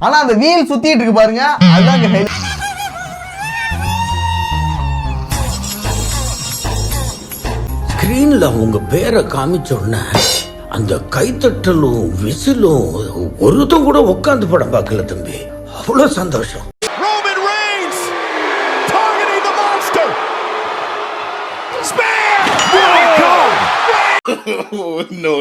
ஆனா அந்த வீல் சுத்திட்டு இருக்கு பாருங்க, அதுதான் ஸ்கிரீன்ல உங்க பேரை காமிச்ச உடனே அந்த கைத்தட்டலும் விசிலும் ஒருத்தம் கூட உட்காந்து படம் பார்க்கல தம்பி. அவ்வளவு சந்தோஷம். Roman Reigns targeting the monster. Spam! Oh God! Oh, no.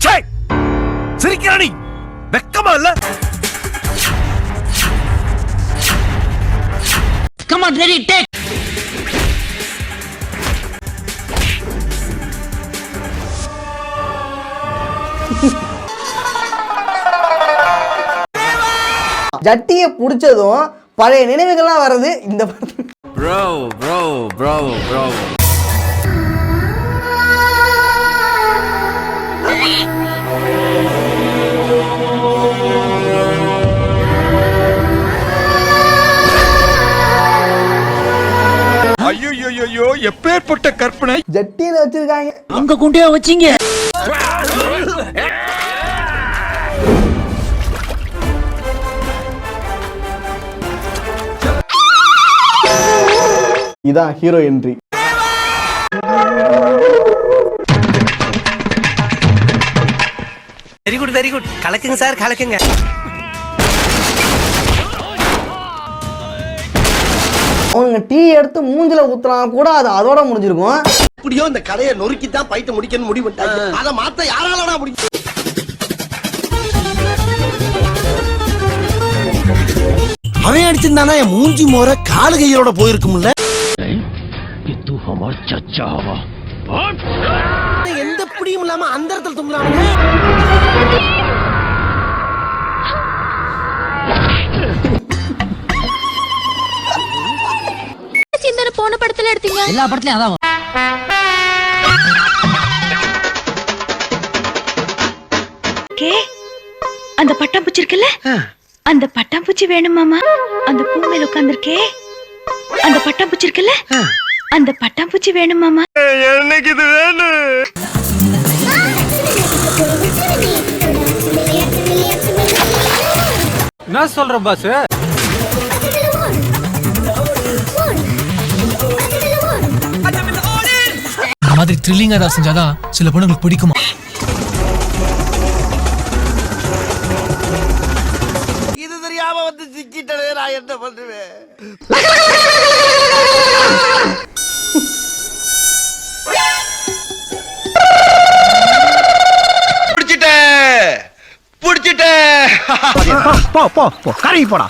Check. சிரிக்கிறானி வெக்கமா இல்ல? Come on, ready, take. ஜட்டியை புடிச்சதும் பழைய நினைவுகள்லாம் வருது இந்த படத்துல. Bro. ஐயோ எப்பேற்பட்ட கற்பனை. ஜட்டியில வச்சிருக்காங்க. அங்க கொண்டே வச்சீங்க. இதான் ஹீரோ என்ட்ரி. வெரி குட் கலக்குங்க சார், கலக்குங்க. அவங்க டீ எடுத்து மூஞ்சில ஊத்துறாங்க கூட அது அதோட முடிஞ்சிருக்கும். இப்படியோ இந்த கடையை நொறுக்கி தான் பைத்த முடிக்கணும் முடிவு பண்ணிட்டாங்க. அதை மாத்த யாராலடா முடியும்? அவன் அடிச்சிருந்தானா என் மூஞ்சி மோர காலு கையோட போயிருக்கும்ல. எந்த பிடியும் இல்லாம அந்த இடத்துல தூங்குறாங்க. போன படத்துல எடுத்தீங்க. எல்லா படத்துலயும் அதான். அந்த பட்டாம்பூச்சி இருக்குல்ல, அந்த பட்டாம்பூச்சி வேணும் மாமா. அந்த பூ மேல உட்கார்ந்திருக்கே, அந்த பட்டாம்பூச்சி இருக்குல்ல, அந்த பட்டாம்பூச்சி வேணும் மாமா. எனக்கு இது வேணும். என்ன சொல்ற பாஸ்? இந்த மாதிரி த்ரில்லிங்கா ஏதாவது செஞ்சாதான் சில பொண்ணுங்களுக்கு பிடிக்குமா. இது தெரியாம வந்து சிக்கிட்டே நான் என்ன பண்ணுவேன்? புடிச்சிட்டே போ கறி போடா.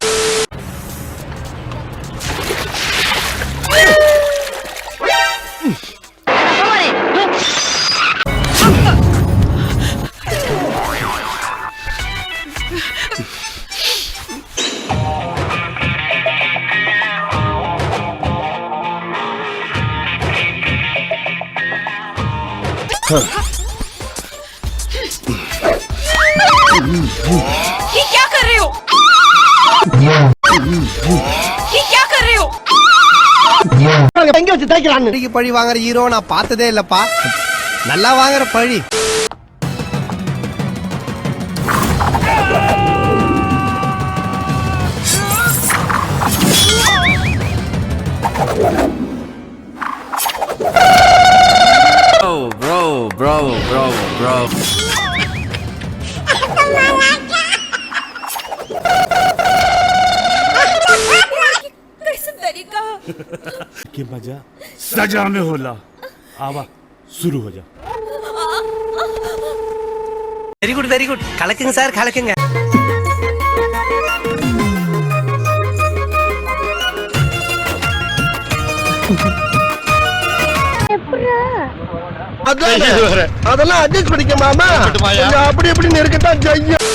ये क्या कर रहे हो? ये क्या कर रहे हो? எங்க வச்சு தைக்கிறான்னு பழி வாங்குற ஹீரோ நான் பார்த்ததே இல்லப்பா. நல்லா வாங்குற பழி. Bro. कि मजा सजा में होला. आवा शुरू हो जा. வெரி குட் கலக்குங்க சார், கலக்குங்க. அதெல்லாம் அட்ஜஸ்ட் பண்ணிக்க மாமா. அப்படி எப்படி இருக்கத்தான் செய்யும்.